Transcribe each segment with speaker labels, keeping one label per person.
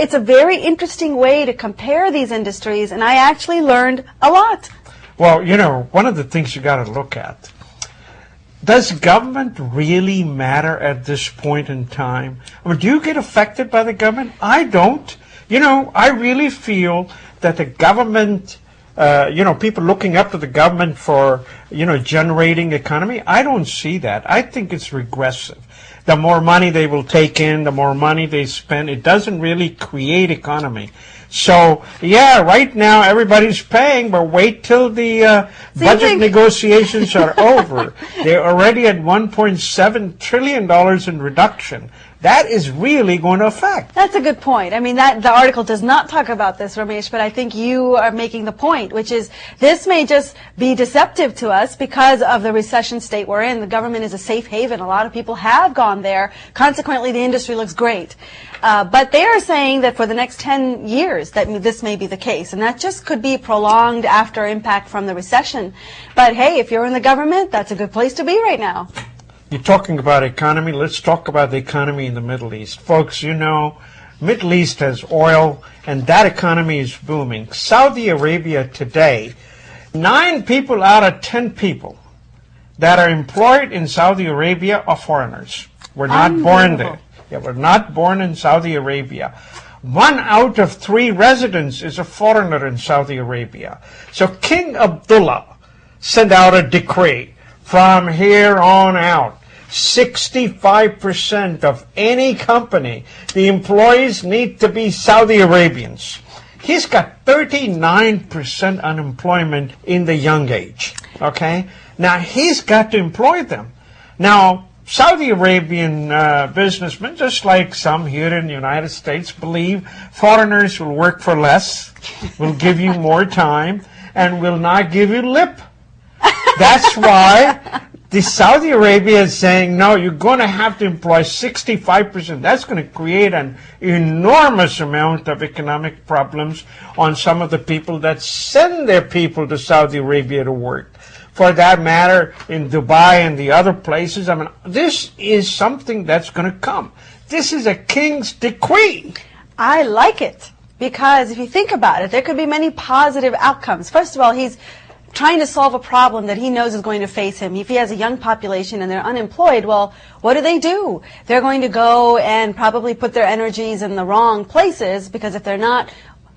Speaker 1: it's a very interesting way to compare these industries, and I actually learned a lot.
Speaker 2: Well, you know, one of the things you got to look at, does government really matter at this point in time? I mean, do you get affected by the government? I don't. You know, I really feel that the government, people looking up to the government for, generating economy, I don't see that. I think it's regressive. The more money they will take in, the more money they spend, it doesn't really create economy. So, yeah, right now everybody's paying, but wait till the budget negotiations are over. They're already at $1.7 trillion in reduction. That is really going to affect.
Speaker 1: That's a good point. I mean, the article does not talk about this, Ramesh, but I think you are making the point, which is this may just be deceptive to us because of the recession state we're in. The government is a safe haven. A lot of people have gone there. Consequently, the industry looks great. But they are saying that for the next 10 years that this may be the case, and that just could be prolonged after impact from the recession. But hey, if you're in the government, that's a good place to be right now.
Speaker 2: You're talking about economy. Let's talk about the economy in the Middle East. Folks, you know, Middle East has oil, and that economy is booming. Saudi Arabia today, 9 people out of 10 people that are employed in Saudi Arabia are foreigners. We're not born there. Yeah, we're not born in Saudi Arabia. 1 out of 3 residents is a foreigner in Saudi Arabia. So King Abdullah sent out a decree from here on out. 65% of any company, the employees need to be Saudi Arabians. He's got 39% unemployment in the young age. Okay? Now, he's got to employ them. Now, Saudi Arabian businessmen, just like some here in the United States, believe foreigners will work for less, will give you more time, and will not give you lip. That's why the Saudi Arabia is saying, no, you're going to have to employ 65%. That's going to create an enormous amount of economic problems on some of the people that send their people to Saudi Arabia to work. For that matter, in Dubai and the other places, I mean, this is something that's going to come. This is a king's decree.
Speaker 1: I like it, because if you think about it, there could be many positive outcomes. First of all, he's trying to solve a problem that he knows is going to face him. If he has a young population and they're unemployed, well, what do? They're going to go and probably put their energies in the wrong places, because if they're not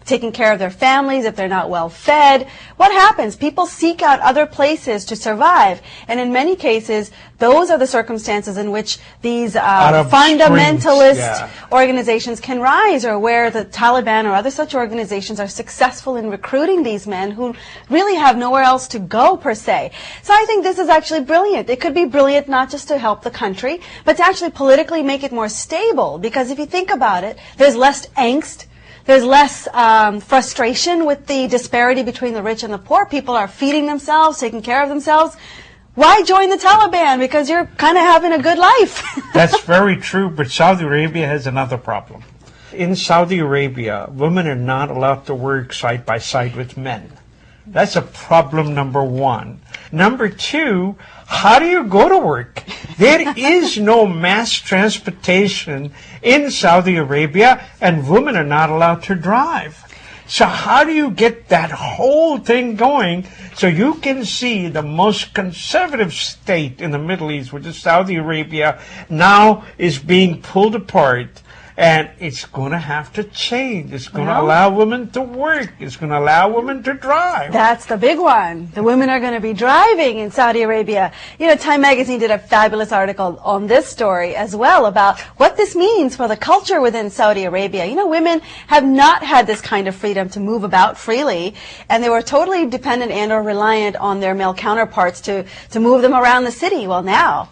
Speaker 1: taking care of their families, if they're not well fed, what happens? People seek out other places to survive. And in many cases, those are the circumstances in which these fundamentalist organizations can rise, or where the Taliban or other such organizations are successful in recruiting these men who really have nowhere else to go, per se. So I think this is actually brilliant. It could be brilliant not just to help the country, but to actually politically make it more stable. Because if you think about it, there's less angst. There's less frustration with the disparity between the rich and the poor. People are feeding themselves, taking care of themselves. Why join the Taliban? Because you're kind of having a good life.
Speaker 2: That's very true, but Saudi Arabia has another problem. In Saudi Arabia, women are not allowed to work side by side with men. That's a problem number 1. Number 2, how do you go to work? There is no mass transportation in Saudi Arabia, and women are not allowed to drive. So how do you get that whole thing going so you can see the most conservative state in the Middle East, which is Saudi Arabia, now is being pulled apart? And it's going to have to change. It's going to allow women to work. It's going to allow women to drive.
Speaker 1: That's the big one. The women are going to be driving in Saudi Arabia. You know, Time Magazine did a fabulous article on this story as well, about what this means for the culture within Saudi Arabia. You know, women have not had this kind of freedom to move about freely, and they were totally dependent and or reliant on their male counterparts to move them around the city. Well, now,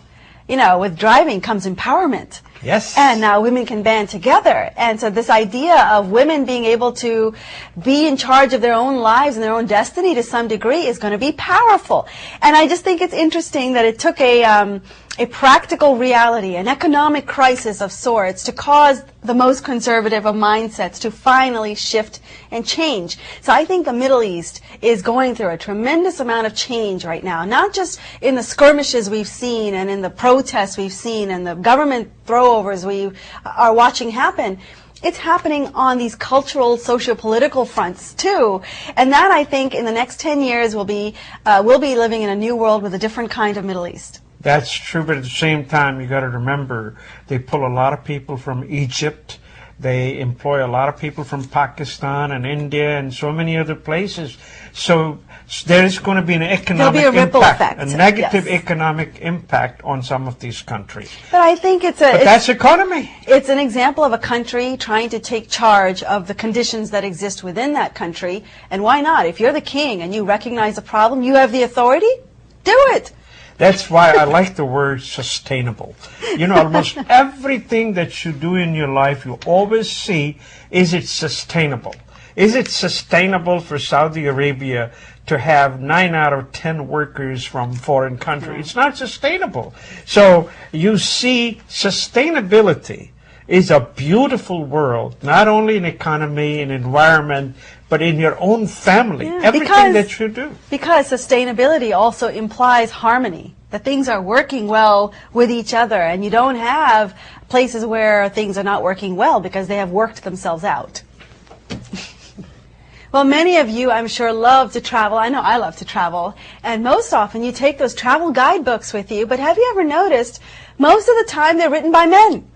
Speaker 1: you know, with driving comes empowerment.
Speaker 2: Yes.
Speaker 1: And now women can band together. And so this idea of women being able to be in charge of their own lives and their own destiny to some degree is going to be powerful. And I just think it's interesting that it took a practical reality, an economic crisis of sorts, to cause the most conservative of mindsets to finally shift and change. So I think the Middle East is going through a tremendous amount of change right now, not just in the skirmishes we've seen and in the protests we've seen and the government throwovers we are watching happen. it's happening on these cultural, socio-political fronts too. And that, I think, in the next 10 years we'll be living in a new world with a different kind of Middle East.
Speaker 2: That's true, but at the same time, you got to remember, they pull a lot of people from Egypt. They employ a lot of people from Pakistan and India and so many other places. So there's going to be an economic
Speaker 1: There'll be a ripple
Speaker 2: impact,
Speaker 1: effect.
Speaker 2: a negative
Speaker 1: Yes.
Speaker 2: economic impact on some of these countries.
Speaker 1: But I think
Speaker 2: But that's economy.
Speaker 1: It's an example of a country trying to take charge of the conditions that exist within that country. And why not? If you're the king and you recognize a problem, you have the authority, do it.
Speaker 2: That's why I like the word sustainable. You know, almost everything that you do in your life, you always see, is it sustainable? Is it sustainable for Saudi Arabia to have 9 out of 10 workers from foreign countries? It's not sustainable. So you see, sustainability is a beautiful world, not only in economy and environment, but in your own family, everything that you do.
Speaker 1: Because sustainability also implies harmony, that things are working well with each other, and you don't have places where things are not working well because they have worked themselves out. Well, many of you, I'm sure, love to travel. I know I love to travel. And most often you take those travel guidebooks with you, but have you ever noticed most of the time they're written by men,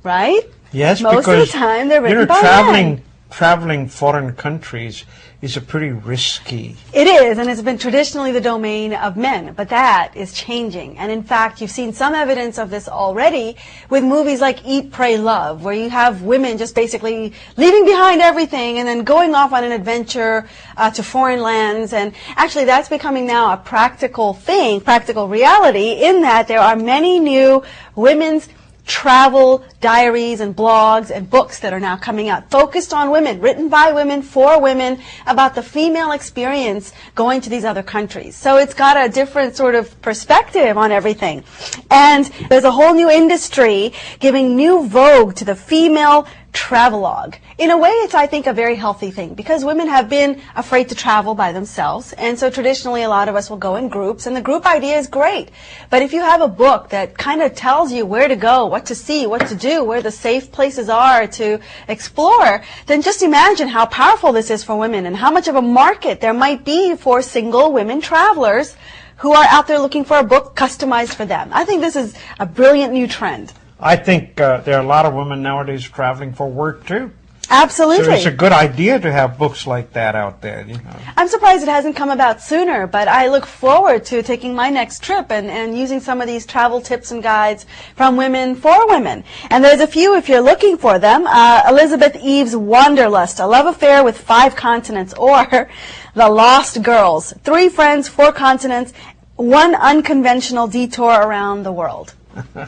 Speaker 1: right?
Speaker 2: Yes,
Speaker 1: most
Speaker 2: because
Speaker 1: of the time they're written by men.
Speaker 2: Traveling foreign countries is a pretty risky.
Speaker 1: It is, and it's been traditionally the domain of men, but that is changing. And in fact, you've seen some evidence of this already with movies like Eat, Pray, Love, where you have women just basically leaving behind everything and then going off on an adventure to foreign lands. And actually, that's becoming now a practical thing, practical reality, in that there are many new women's travel diaries and blogs and books that are now coming out focused on women, written by women, for women, about the female experience going to these other countries. So it's got a different sort of perspective on everything. And there's a whole new industry giving new vogue to the female travelogue. In a way, it's, I think, a very healthy thing, because women have been afraid to travel by themselves, and so traditionally a lot of us will go in groups, and the group idea is great. But if you have a book that kind of tells you where to go, what to see, what to do, where the safe places are to explore, then just imagine how powerful this is for women and how much of a market there might be for single women travelers who are out there looking for a book customized for them. I think this is a brilliant new trend.
Speaker 2: I think there are a lot of women nowadays traveling for work too.
Speaker 1: Absolutely.
Speaker 2: So it's a good idea to have books like that out there. You know.
Speaker 1: I'm surprised it hasn't come about sooner, but I look forward to taking my next trip and using some of these travel tips and guides from women for women. And there's a few if you're looking for them. Elizabeth Eve's Wanderlust, A Love Affair with 5 Continents, or The Lost Girls, 3 Friends, 4 Continents, 1 Unconventional Detour Around the World.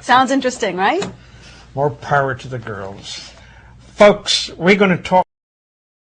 Speaker 1: Sounds interesting, right?
Speaker 2: More power to the girls. Folks, we're going to talk